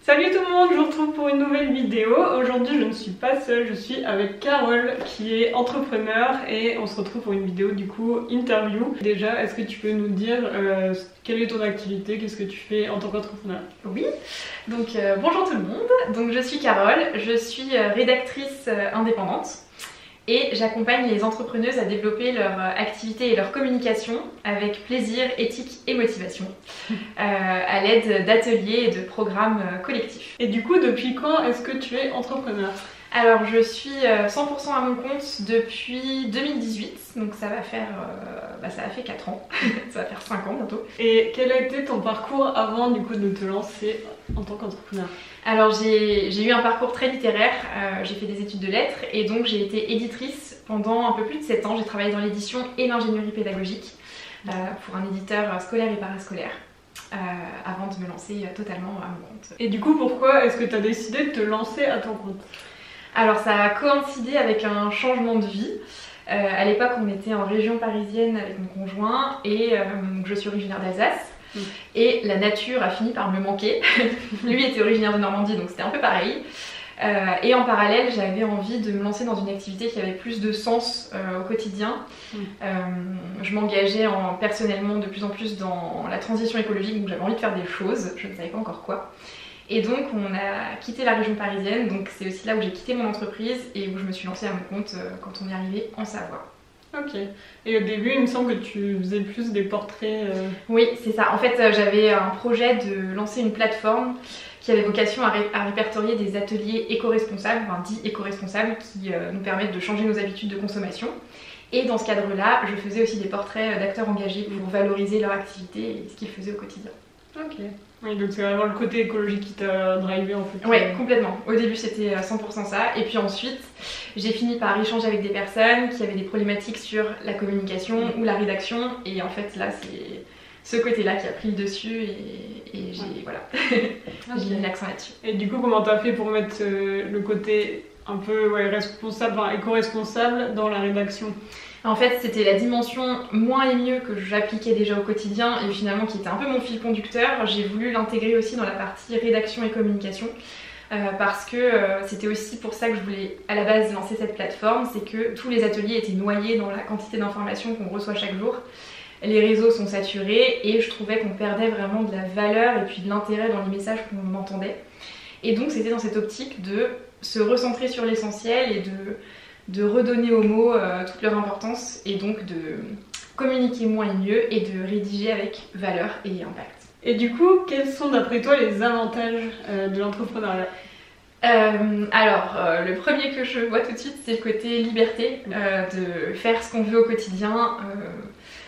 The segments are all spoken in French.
Salut tout le monde, je vous retrouve pour une nouvelle vidéo. Aujourd'hui je ne suis pas seule, je suis avec Carole qui est entrepreneur et on se retrouve pour une vidéo du coup interview. Déjà, est-ce que tu peux nous dire quelle est ton activité, qu'est-ce que tu fais en tant qu'entrepreneur? Oui, donc bonjour tout le monde, donc je suis Carole, je suis rédactrice indépendante et j'accompagne les entrepreneuses à développer leur activité et leur communication avec plaisir, éthique et motivation à l'aide d'ateliers et de programmes collectifs. Et du coup, depuis quand est-ce que tu es entrepreneur? Alors je suis 100% à mon compte depuis 2018, donc ça va faire 4 ans, ça va faire 5 ans bientôt. Et quel a été ton parcours avant du coup de te lancer en tant qu'entrepreneur? Alors j'ai eu un parcours très littéraire, j'ai fait des études de lettres et donc j'ai été éditrice pendant un peu plus de 7 ans. J'ai travaillé dans l'édition et l'ingénierie pédagogique pour un éditeur scolaire et parascolaire. Avant de me lancer totalement à mon compte. Et du coup, pourquoi est-ce que tu as décidé de te lancer à ton compte? Alors ça a coïncidé avec un changement de vie. À l'époque on était en région parisienne avec mon conjoint et je suis originaire d'Alsace. Et la nature a fini par me manquer. Lui était originaire de Normandie donc c'était un peu pareil. Et en parallèle j'avais envie de me lancer dans une activité qui avait plus de sens au quotidien. Je m'engageais personnellement de plus en plus dans la transition écologique, donc j'avais envie de faire des choses, je ne savais pas encore quoi. Et donc on a quitté la région parisienne, donc c'est aussi là où j'ai quitté mon entreprise et où je me suis lancée à mon compte quand on est arrivé en Savoie. Ok. Et au début, il me semble que tu faisais plus des portraits... Oui, c'est ça. En fait, j'avais un projet de lancer une plateforme qui avait vocation à répertorier des ateliers éco-responsables, enfin dits éco-responsables, qui nous permettent de changer nos habitudes de consommation. Et dans ce cadre-là, je faisais aussi des portraits d'acteurs engagés pour valoriser leur activité et ce qu'ils faisaient au quotidien. Ok. Oui, donc c'est vraiment le côté écologique qui t'a drivé en fait. Oui, complètement. Au début c'était 100% ça. Et puis ensuite, j'ai fini par échanger avec des personnes qui avaient des problématiques sur la communication ou la rédaction. Et en fait là, c'est ce côté-là qui a pris le dessus et j'ai voilà. J'ai mis l'accent là-dessus. Et du coup, comment t'as fait pour mettre le côté un peu responsable, enfin éco-responsable dans la rédaction? En fait, c'était la dimension moins et mieux que j'appliquais déjà au quotidien et finalement qui était un peu mon fil conducteur. J'ai voulu l'intégrer aussi dans la partie rédaction et communication parce que c'était aussi pour ça que je voulais à la base lancer cette plateforme, c'est que tous les ateliers étaient noyés dans la quantité d'informations qu'on reçoit chaque jour. Les réseaux sont saturés et je trouvais qu'on perdait vraiment de la valeur et puis de l'intérêt dans les messages qu'on entendait. Et donc c'était dans cette optique de se recentrer sur l'essentiel et de redonner aux mots toute leur importance et donc de communiquer moins et mieux et de rédiger avec valeur et impact. Et du coup, quels sont d'après toi les avantages de l'entrepreneuriat? Le premier que je vois tout de suite, c'est le côté liberté, de faire ce qu'on veut au quotidien.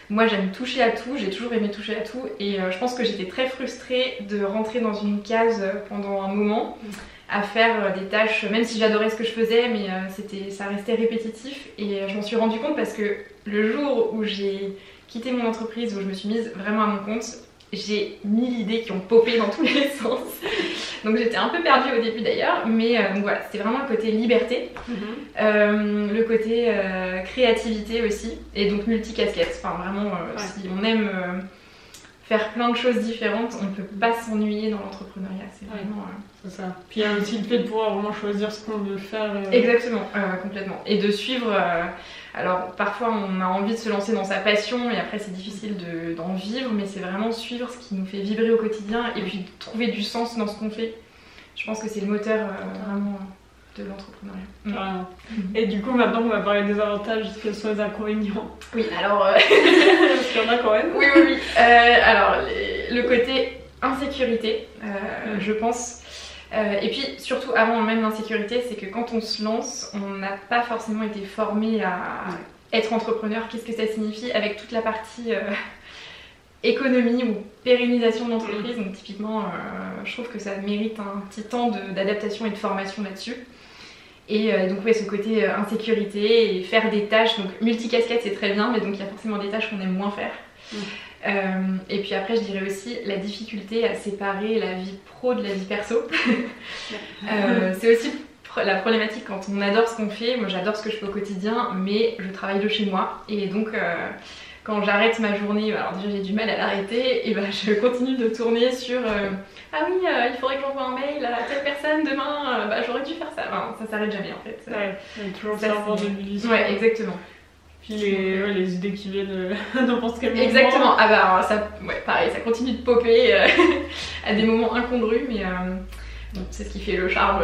Moi j'aime toucher à tout, j'ai toujours aimé toucher à tout et je pense que j'étais très frustrée de rentrer dans une case pendant un moment à faire des tâches, même si j'adorais ce que je faisais, mais ça restait répétitif et je m'en suis rendu compte parce que le jour où j'ai quitté mon entreprise, où je me suis mise vraiment à mon compte, j'ai 1000 idées qui ont popé dans tous les sens. Donc j'étais un peu perdue au début d'ailleurs, mais donc voilà, c'était vraiment le côté liberté, le côté créativité aussi, et donc multicasquette. Enfin vraiment, si on aime faire plein de choses différentes, on ne peut pas s'ennuyer dans l'entrepreneuriat, c'est vraiment... C'est ça. Puis il y a aussi le fait de pouvoir vraiment choisir ce qu'on veut faire. Exactement, complètement. Et de suivre... alors parfois on a envie de se lancer dans sa passion et après c'est difficile d'en vivre, mais c'est vraiment suivre ce qui nous fait vibrer au quotidien et puis trouver du sens dans ce qu'on fait. Je pense que c'est le moteur vraiment de l'entrepreneuriat. Et du coup maintenant on va parler des avantages, quels sont les inconvénients? Oui, alors... Parce qu'il y en a quand même. Oui. Alors le côté insécurité, je pense... et puis surtout avant même l'insécurité, c'est que quand on se lance, on n'a pas forcément été formé à être entrepreneur. Qu'est-ce que ça signifie avec toute la partie économie ou pérennisation de l'entreprise. Donc typiquement, je trouve que ça mérite un petit temps d'adaptation et de formation là-dessus. Et donc ce côté insécurité et faire des tâches, donc multicasquette c'est très bien, mais donc il y a forcément des tâches qu'on aime moins faire. Et puis après je dirais aussi la difficulté à séparer la vie pro de la vie perso. C'est aussi la problématique quand on adore ce qu'on fait. Moi j'adore ce que je fais au quotidien, mais je travaille de chez moi et donc quand j'arrête ma journée, alors déjà j'ai du mal à l'arrêter, et je continue de tourner sur ah oui, il faudrait que j'envoie un mail à telle personne demain, j'aurais dû faire ça. Enfin, ça s'arrête jamais en fait. Ouais, il y a toujours ça avoir de l'illusion. Ouais, exactement. Puis les idées qui viennent n'importe quel moment. Exactement, alors ça, pareil, ça continue de popper à des moments incongrus, mais c'est ce qui fait le charme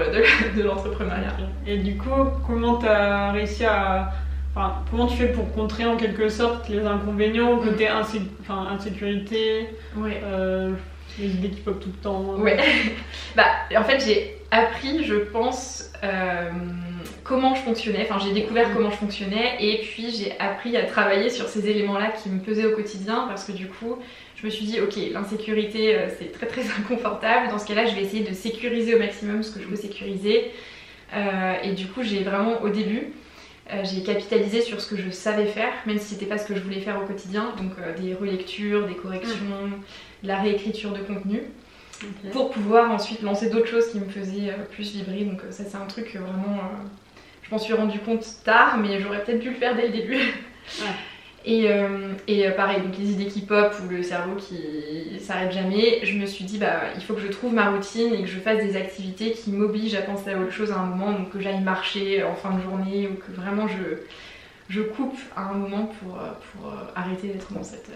de l'entrepreneuriat. Et du coup, comment tu as réussi à... Enfin, comment tu fais pour contrer en quelque sorte les inconvénients côté insécurité, les idées qui popent tout le temps? Ouais. En fait, j'ai appris, je pense, comment je fonctionnais. Enfin, j'ai découvert comment je fonctionnais et puis j'ai appris à travailler sur ces éléments-là qui me pesaient au quotidien parce que du coup, je me suis dit, ok, l'insécurité, c'est très très inconfortable. Dans ce cas-là, je vais essayer de sécuriser au maximum ce que je peux sécuriser. Et du coup, j'ai vraiment, au début, j'ai capitalisé sur ce que je savais faire, même si c'était pas ce que je voulais faire au quotidien, donc des relectures, des corrections, de la réécriture de contenu, pour pouvoir ensuite lancer d'autres choses qui me faisaient plus vibrer. Donc ça c'est un truc vraiment, je m'en suis rendu compte tard, mais j'aurais peut-être dû le faire dès le début. Et pareil, donc les idées qui pop ou le cerveau qui s'arrête jamais, je me suis dit il faut que je trouve ma routine et que je fasse des activités qui m'obligent à penser à autre chose à un moment, donc que j'aille marcher en fin de journée ou que vraiment je coupe à un moment pour arrêter d'être dans cette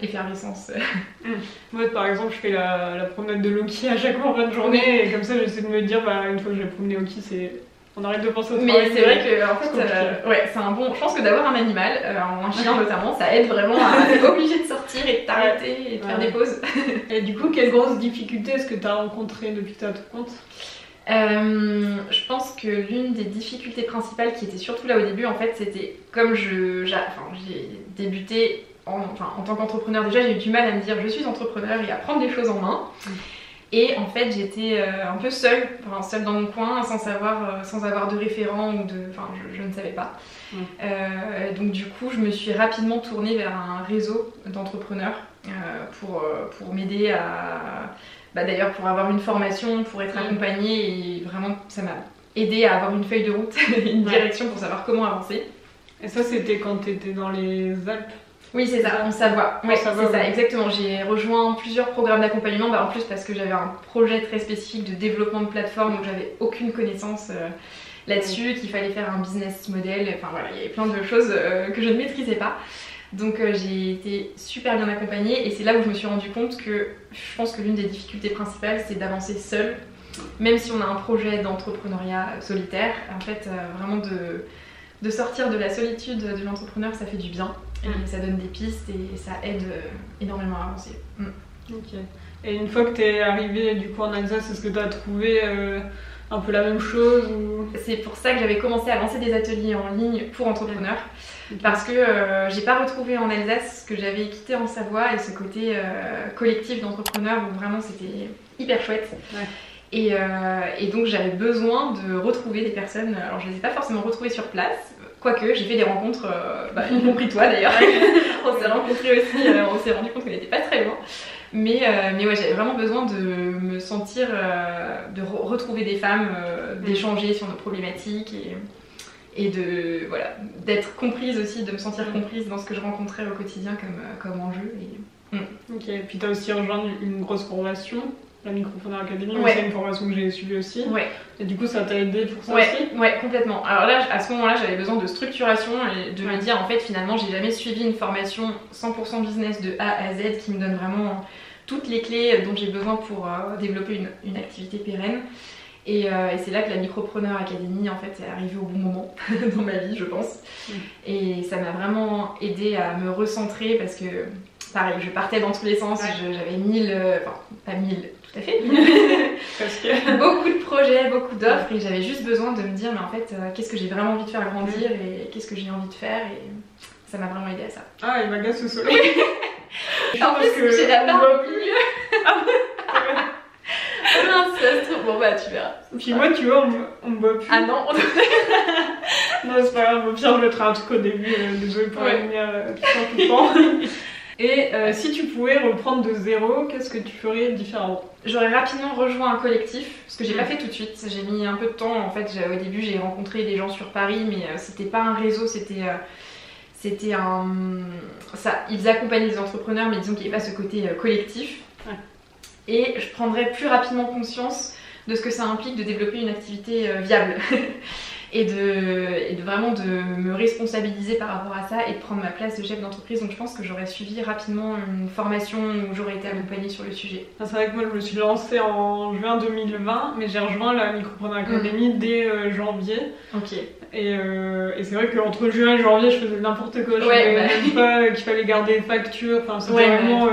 effervescence. Moi par exemple je fais la promenade de Loki à chaque fois en fin de journée et comme ça j'essaie de me dire une fois que j'ai promené Loki c'est... On arrête de penser au travail. Mais c'est vrai que en fait, c'est un bon. Je pense que d'avoir un animal, un chien notamment, ça aide vraiment à être obligé de sortir et de t'arrêter et de faire des pauses. Et du coup, quelles grosses difficultés est-ce que tu as rencontrées depuis que tu as ton compte? Je pense que l'une des difficultés principales qui était surtout là au début, en fait, c'était comme j'ai débuté en tant qu'entrepreneur. Déjà, j'ai eu du mal à me dire je suis entrepreneur et à prendre les choses en main. Et en fait j'étais un peu seule dans mon coin sans avoir de référent ou de... Enfin je ne savais pas. Donc du coup je me suis rapidement tournée vers un réseau d'entrepreneurs pour m'aider à... d'ailleurs pour avoir une formation, pour être accompagnée et vraiment ça m'a aidé à avoir une feuille de route et une direction pour savoir comment avancer. Et ça c'était quand tu étais dans les Alpes? Oui, c'est ça, en Savoie. Ouais, c'est ça, exactement. J'ai rejoint plusieurs programmes d'accompagnement, en plus parce que j'avais un projet très spécifique de développement de plateforme, donc j'avais aucune connaissance là-dessus, qu'il fallait faire un business model. Enfin voilà, il y avait plein de choses que je ne maîtrisais pas. Donc j'ai été super bien accompagnée et c'est là où je me suis rendu compte que je pense que l'une des difficultés principales, c'est d'avancer seule, même si on a un projet d'entrepreneuriat solitaire. En fait, vraiment de sortir de la solitude de l'entrepreneur, ça fait du bien. Et ça donne des pistes et ça aide énormément à avancer. Ok. Et une fois que tu es arrivée du coup en Alsace, est-ce que tu as trouvé un peu la même chose ou... C'est pour ça que j'avais commencé à lancer des ateliers en ligne pour entrepreneurs. Parce que j'ai pas retrouvé en Alsace ce que j'avais quitté en Savoie et ce côté collectif d'entrepreneurs où vraiment c'était hyper chouette. Et donc j'avais besoin de retrouver des personnes, alors je les ai pas forcément retrouvées sur place, quoique j'ai fait des rencontres, y compris toi d'ailleurs, on s'est rencontrés aussi, on s'est rendu compte qu'on n'était pas très loin, mais ouais, j'avais vraiment besoin de me sentir, de retrouver des femmes, d'échanger sur nos problématiques et de, voilà, d'être comprise aussi, de me sentir comprise dans ce que je rencontrais au quotidien comme enjeu. Ok, et puis tu as aussi rejoint une grosse formation, la Micropreneur Academy, c'est une formation que j'ai suivie aussi. Et du coup, ça t'a aidé pour ça aussi? Ouais, complètement. Alors là, à ce moment-là, j'avais besoin de structuration et de me dire, en fait, finalement, j'ai jamais suivi une formation 100% business de A à Z qui me donne vraiment toutes les clés dont j'ai besoin pour développer une activité pérenne. Et c'est là que la Micropreneur Academy, en fait, est arrivée au bon moment dans ma vie, je pense. Et ça m'a vraiment aidé à me recentrer parce que, pareil, je partais dans tous les sens, j'avais pas 1000, tout à fait, parce que beaucoup de projets, beaucoup d'offres et j'avais juste besoin de me dire mais en fait qu'est-ce que j'ai vraiment envie de faire grandir et qu'est-ce que j'ai envie de faire et ça m'a vraiment aidé à ça. Ah, il m'agace ce soleil. En plus j'ai la barbe au milieu. Mince, ça se trouve, bon tu verras. Puis moi tu vois on me voit plus. Ah non. Non c'est pas grave, au pire je mettrai un truc au début, désolé pour la lumière tout le temps. Et si tu pouvais reprendre de zéro, qu'est-ce que tu ferais différemment? J'aurais rapidement rejoint un collectif, ce que j'ai pas fait tout de suite, j'ai mis un peu de temps. En fait, au début j'ai rencontré des gens sur Paris, mais c'était pas un réseau, c'était C'était ils accompagnaient les entrepreneurs, mais disons qu'il n'y avait pas ce côté collectif. Ouais. Et je prendrais plus rapidement conscience de ce que ça implique de développer une activité viable. et de vraiment de me responsabiliser par rapport à ça et de prendre ma place de chef d'entreprise. Donc je pense que j'aurais suivi rapidement une formation où j'aurais été accompagnée sur le sujet. C'est vrai que moi je me suis lancée en juin 2020, mais j'ai rejoint la Micropreneur Academy dès janvier. Ok. Et c'est vrai qu'entre juin et janvier je faisais n'importe quoi. Je savais même pas qu'il fallait garder des factures, enfin c'était vraiment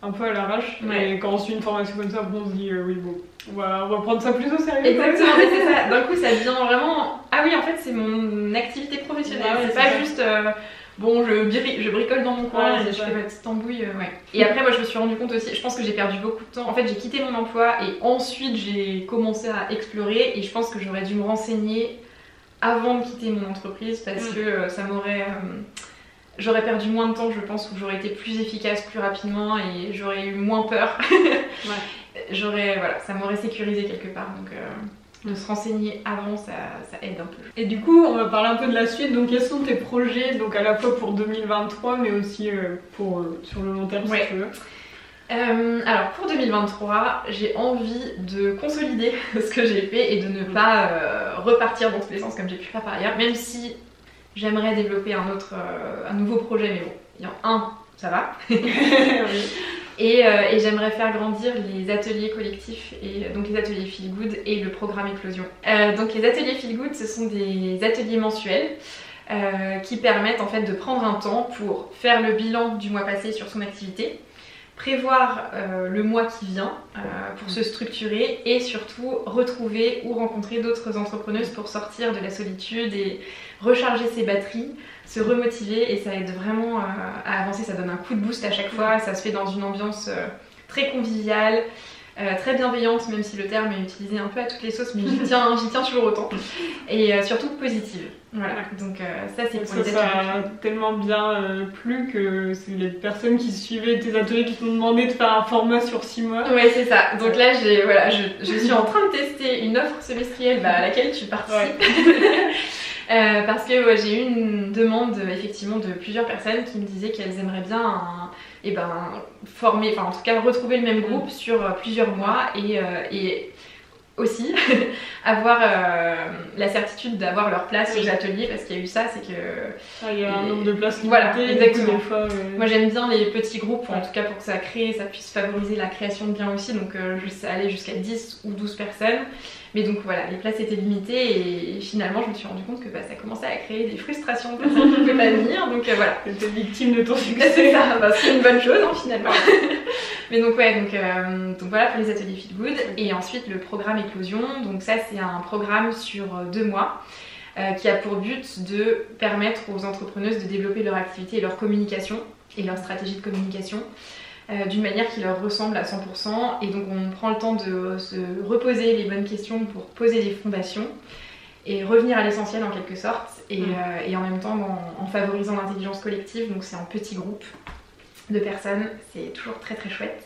un peu à l'arrache. Et quand on suit une formation comme ça, on se dit oui bon. On va prendre ça plus au sérieux. Exactement, mais c'est ça. D'un coup, ça devient vraiment. Ah oui, en fait, c'est mon activité professionnelle. C'est pas juste. Bon, je bricole dans mon coin, je fais ma petite tambouille. Et après, moi, je me suis rendu compte aussi. Je pense que j'ai perdu beaucoup de temps. En fait, j'ai quitté mon emploi et ensuite, j'ai commencé à explorer. Et je pense que j'aurais dû me renseigner avant de quitter mon entreprise parce que ça m'aurait. J'aurais perdu moins de temps, je pense, où j'aurais été plus efficace, plus rapidement et j'aurais eu moins peur. Ça m'aurait sécurisé quelque part. Donc de se renseigner avant, ça aide un peu. Et du coup, on va parler un peu de la suite. Donc quels sont tes projets, donc à la fois pour 2023 mais aussi sur le long terme si tu veux. Alors pour 2023, j'ai envie de consolider ce que j'ai fait et de ne pas repartir dans tous les sens comme j'ai pu faire par ailleurs, même si j'aimerais développer un nouveau projet, mais bon, il y en a un, ça va. Et j'aimerais faire grandir les ateliers collectifs, et donc les ateliers Feel Good et le programme Éclosion. Donc les ateliers Feel Good, ce sont des ateliers mensuels qui permettent en fait de prendre un temps pour faire le bilan du mois passé sur son activité, prévoir le mois qui vient pour se structurer et surtout retrouver ou rencontrer d'autres entrepreneuses pour sortir de la solitude et recharger ses batteries, se remotiver, et ça aide vraiment à avancer, ça donne un coup de boost à chaque fois, ça se fait dans une ambiance très conviviale, très bienveillante, même si le terme est utilisé un peu à toutes les sauces, mais j'y tiens toujours autant, et surtout positive. Voilà, donc ça c'est pour les ateliers. Ça a tellement bien plu que c'est les personnes qui suivaient tes ateliers qui t'ont demandé de faire un format sur 6 mois. Ouais, c'est ça. Donc là, je suis en train de tester une offre semestrielle à laquelle tu participes. Parce que j'ai eu une demande effectivement de plusieurs personnes qui me disaient qu'elles aimeraient bien former, enfin en tout cas retrouver le même groupe sur plusieurs mois et aussi avoir la certitude d'avoir leur place aux ateliers, parce qu'il y a eu ça, c'est que il y a un nombre de places limitées. Voilà, exactement. Des fois, moi j'aime bien les petits groupes, en tout cas pour que ça puisse favoriser la création de biens aussi, donc je sais aller jusqu'à 10 ou 12 personnes. Mais donc voilà, les places étaient limitées et finalement je me suis rendu compte que ça commençait à créer des frustrations de personnes qui ne pouvaient pas venir, donc voilà. T'étais victime de ton succès. C'est ça, c'est une bonne chose finalement. Mais donc donc voilà pour les ateliers Feel Good. Et ensuite le programme Éclosion, donc ça c'est un programme sur 2 mois qui a pour but de permettre aux entrepreneuses de développer leur activité et leur communication et leur stratégie de communication d'une manière qui leur ressemble à 100%, et donc on prend le temps de se reposer les bonnes questions pour poser les fondations et revenir à l'essentiel en quelque sorte, et en même temps en favorisant l'intelligence collective, donc c'est en petits groupes de personnes, c'est toujours très très chouette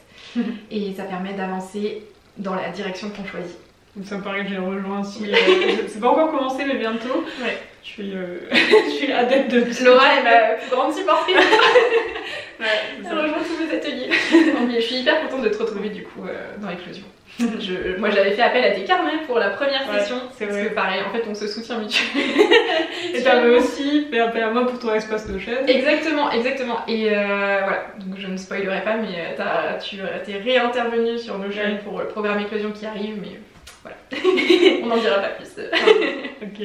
et ça permet d'avancer dans la direction qu'on choisit. Donc ça me paraît que j'ai rejoint aussi, c'est pas encore commencé mais bientôt. Ouais. Je suis adepte de Laura est ma plus grande supportrice. Elle rejoint tous mes ateliers. Non, mais je suis hyper contente de te retrouver du coup dans Éclosion. Moi j'avais fait appel à tes carnets pour la première session, parce que pareil, en fait on se soutient mutuellement. Et t'avais aussi fait appel à moi pour ton espace de chaise. Exactement. Et voilà, donc je ne spoilerai pas, mais tu t'es réintervenue sur nos chaînes pour le programme Éclosion qui arrive, mais voilà, on n'en dira pas plus. Ok.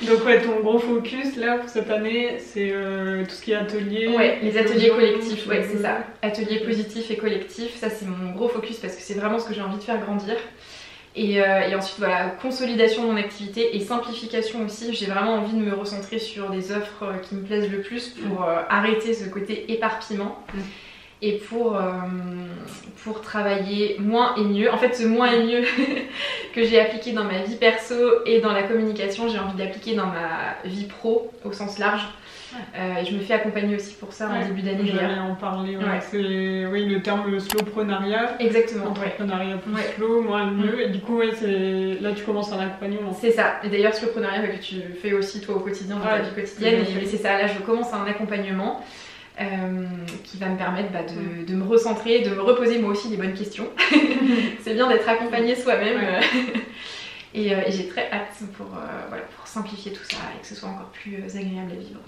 Donc ton gros focus là pour cette année, c'est tout ce qui est atelier. Ouais, les ateliers collectifs, ouais c'est ça. Ateliers positifs et collectifs, ça c'est mon gros focus parce que c'est vraiment ce que j'ai envie de faire grandir. Et ensuite voilà, consolidation de mon activité et simplification aussi. J'ai vraiment envie de me recentrer sur des offres qui me plaisent le plus pour arrêter ce côté éparpillement. Et pour travailler moins et mieux. En fait, ce moins et mieux que j'ai appliqué dans ma vie perso et dans la communication, j'ai envie d'appliquer dans ma vie pro au sens large. Et je me fais accompagner aussi pour ça en début d'année. J'allais en parler, c'est le terme slowprenariat. Exactement. Entrepreneuriat plus slow, moins mieux. Et du coup, là tu commences un accompagnement. C'est ça. Et d'ailleurs, slowprenariat que tu fais aussi toi au quotidien, dans ta vie quotidienne. Et c'est ça, là je commence un accompagnement qui va me permettre de me recentrer, de me reposer moi aussi les bonnes questions. C'est bien d'être accompagné soi-même. Et j'ai très hâte pour simplifier tout ça et que ce soit encore plus agréable à vivre.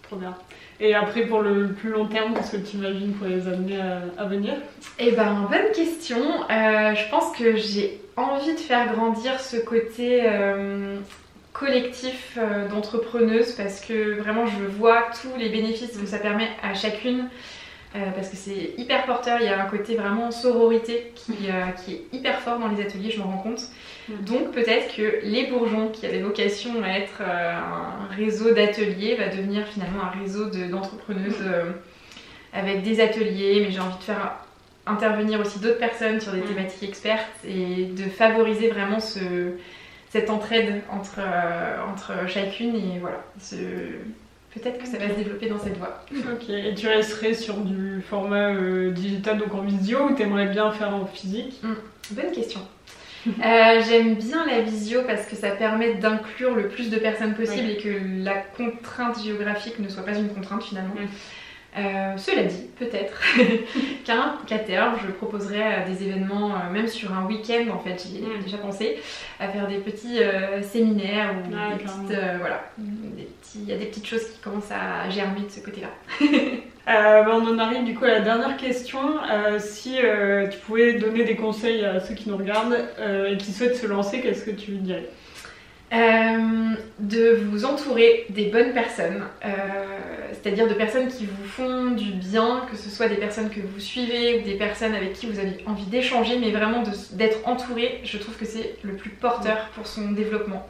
Trop bien. Et après, pour le plus long terme, qu'est-ce que tu imagines pour les années à venir? Eh ben, bonne question. Je pense que j'ai envie de faire grandir ce côté collectif d'entrepreneuse parce que vraiment je vois tous les bénéfices que ça permet à chacune. Parce que c'est hyper porteur, il y a un côté vraiment sororité qui est hyper fort dans les ateliers, je me rends compte. Donc peut-être que les bourgeons qui avaient vocation à être un réseau d'ateliers va devenir finalement un réseau d'entrepreneuses avec des ateliers, mais j'ai envie de faire intervenir aussi d'autres personnes sur des thématiques expertes et de favoriser vraiment cette entraide entre chacune et voilà. Peut-être que ça va se développer dans cette voie. Ok, et tu resterais sur du format digital, donc en visio, ou t'aimerais bien faire en physique? Bonne question. J'aime bien la visio parce que ça permet d'inclure le plus de personnes possible et que la contrainte géographique ne soit pas une contrainte finalement. Cela dit, peut-être qu'à terme, je proposerai des événements, même sur un week-end en fait, j'y ai déjà pensé, à faire des petits séminaires ou des petites, il y a des petites choses qui commencent à germer de ce côté-là. On en arrive du coup à la dernière question. Si tu pouvais donner des conseils à ceux qui nous regardent et qui souhaitent se lancer, qu'est-ce que tu dirais? De vous entourer des bonnes personnes, c'est-à-dire de personnes qui vous font du bien, que ce soit des personnes que vous suivez ou des personnes avec qui vous avez envie d'échanger, mais vraiment d'être entouré, je trouve que c'est le plus porteur pour son développement.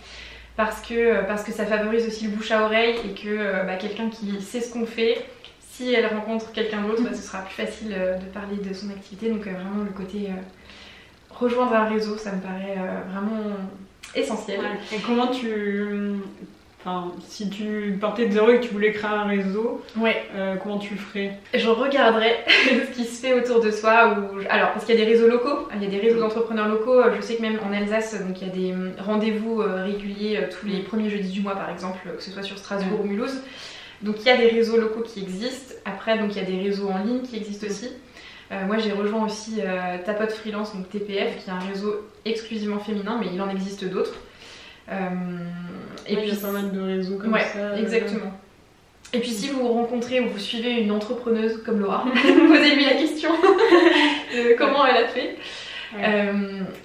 Parce que ça favorise aussi le bouche à oreille et que quelqu'un qui sait ce qu'on fait, si elle rencontre quelqu'un d'autre, ce sera plus facile de parler de son activité. Donc vraiment le côté rejoindre un réseau, ça me paraît vraiment essentiel. Et comment si tu partais de zéro et que tu voulais créer un réseau, comment tu le ferais? Je regarderais ce qui se fait autour de soi. Alors, parce qu'il y a des réseaux locaux, il y a des réseaux d'entrepreneurs locaux. Je sais que même en Alsace, donc il y a des rendez-vous réguliers tous les premiers jeudis du mois, par exemple, que ce soit sur Strasbourg ou Mulhouse. Donc il y a des réseaux locaux qui existent. Après, donc il y a des réseaux en ligne qui existent aussi. Moi j'ai rejoint aussi Tapote Freelance, donc TPF, qui est un réseau exclusivement féminin, mais il en existe d'autres. Et puis il y a pas mal de réseaux comme ça. Exactement. Et puis si vous rencontrez ou vous suivez une entrepreneuse comme Laura, posez-lui la question de comment elle a fait.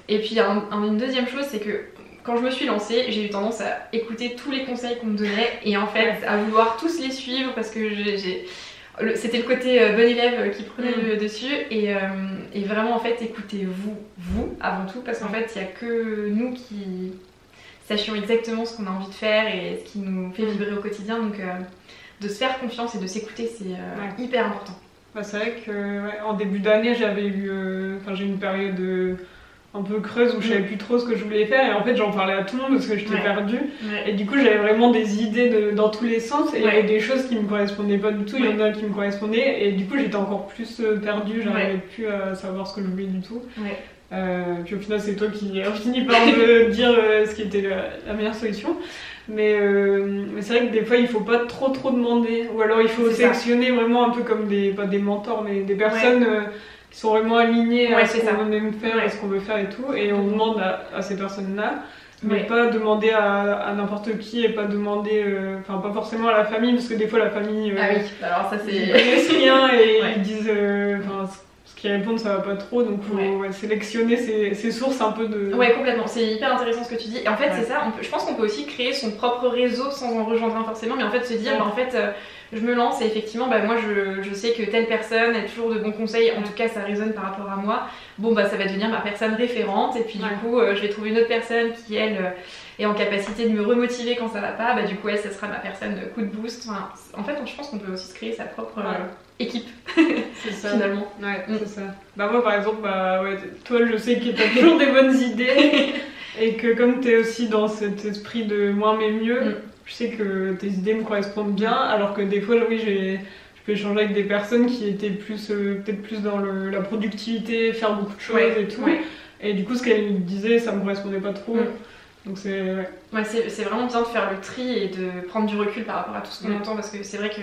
Et puis une deuxième chose, c'est que quand je me suis lancée, j'ai eu tendance à écouter tous les conseils qu'on me donnait et en fait à vouloir tous les suivre parce que c'était le côté bon élève qui prenait le dessus et vraiment en fait écoutez-vous avant tout parce qu'en fait il n'y a que nous qui sachions exactement ce qu'on a envie de faire et ce qui nous fait vibrer au quotidien, donc de se faire confiance et de s'écouter c'est hyper important. C'est vrai qu'en début d'année j'ai eu une période un peu creuse où je savais plus trop ce que je voulais faire et en fait j'en parlais à tout le monde parce que j'étais perdue et du coup j'avais vraiment des idées dans tous les sens et il y avait des choses qui me correspondaient pas du tout, il y en a qui me correspondaient et du coup j'étais encore plus perdue, j'arrivais plus à savoir ce que je voulais du tout. Puis au final c'est toi qui as fini par me dire ce qui était la meilleure solution, mais c'est vrai que des fois il faut pas trop demander ou alors il faut sélectionner vraiment un peu comme pas des mentors mais des personnes qui sont vraiment alignés à ce qu'on aime faire, à ce qu'on veut faire et tout, et on demande à ces personnes-là, mais pas demander à n'importe qui et pas demander, pas forcément à la famille, parce que des fois la famille, alors ça c'est... ils connaissent rien et ils disent, ce qu'ils répondent ça va pas trop, donc faut sélectionner ses sources un peu de... Ouais, complètement, c'est hyper intéressant ce que tu dis, et en fait c'est ça, je pense qu'on peut aussi créer son propre réseau sans en rejoindre un forcément, mais en fait se dire, je me lance et effectivement moi je sais que telle personne a toujours de bons conseils, en tout cas ça résonne par rapport à moi, ça va devenir ma personne référente et puis du coup je vais trouver une autre personne qui elle est en capacité de me remotiver quand ça va pas, du coup elle ça sera ma personne de coup de boost. En fait je pense qu'on peut aussi se créer sa propre équipe. C'est ça finalement. C'est ça. Moi par exemple toi je sais que t'as toujours des bonnes idées Et que comme tu es aussi dans cet esprit de moins mais mieux, je sais que tes idées me correspondent bien, alors que des fois, oui, je peux échanger avec des personnes qui étaient plus, peut-être plus dans la productivité, faire beaucoup de choses et tout. Et du coup, ce qu'elle me disait, ça me correspondait pas trop. Donc c'est vraiment bien de faire le tri et de prendre du recul par rapport à tout ce qu'on entend, parce que c'est vrai que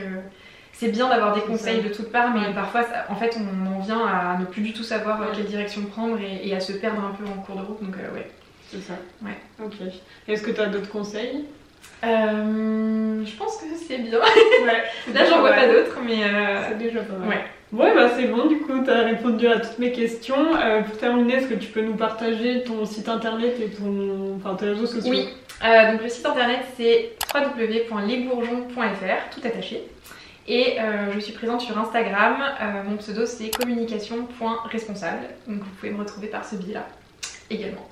c'est bien d'avoir des conseils de toutes parts, mais parfois en fait on en vient à ne plus du tout savoir quelle direction prendre et à se perdre un peu en cours de route, donc c'est ça. Ok. Est-ce que tu as d'autres conseils? Je pense que c'est bien. Là j'en vois pas d'autres, mais c'est déjà pas mal. Ouais, bah c'est bon, du coup tu as répondu à toutes mes questions. Pour terminer, est-ce que tu peux nous partager ton site internet et tes réseaux sociaux? Oui, donc le site internet c'est www.lesbourgeons.fr, tout attaché. Et je suis présente sur Instagram, mon pseudo c'est communication.responsable, donc vous pouvez me retrouver par ce biais-là également.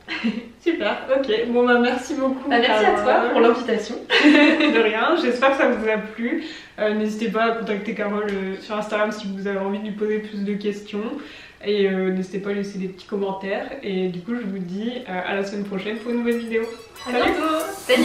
Super, ok. Bon bah merci beaucoup. Merci à toi pour l'invitation. De rien, j'espère que ça vous a plu. N'hésitez pas à contacter Carole sur Instagram si vous avez envie de lui poser plus de questions. Et n'hésitez pas à laisser des petits commentaires. Et du coup je vous dis à la semaine prochaine pour une nouvelle vidéo. À bientôt. Salut.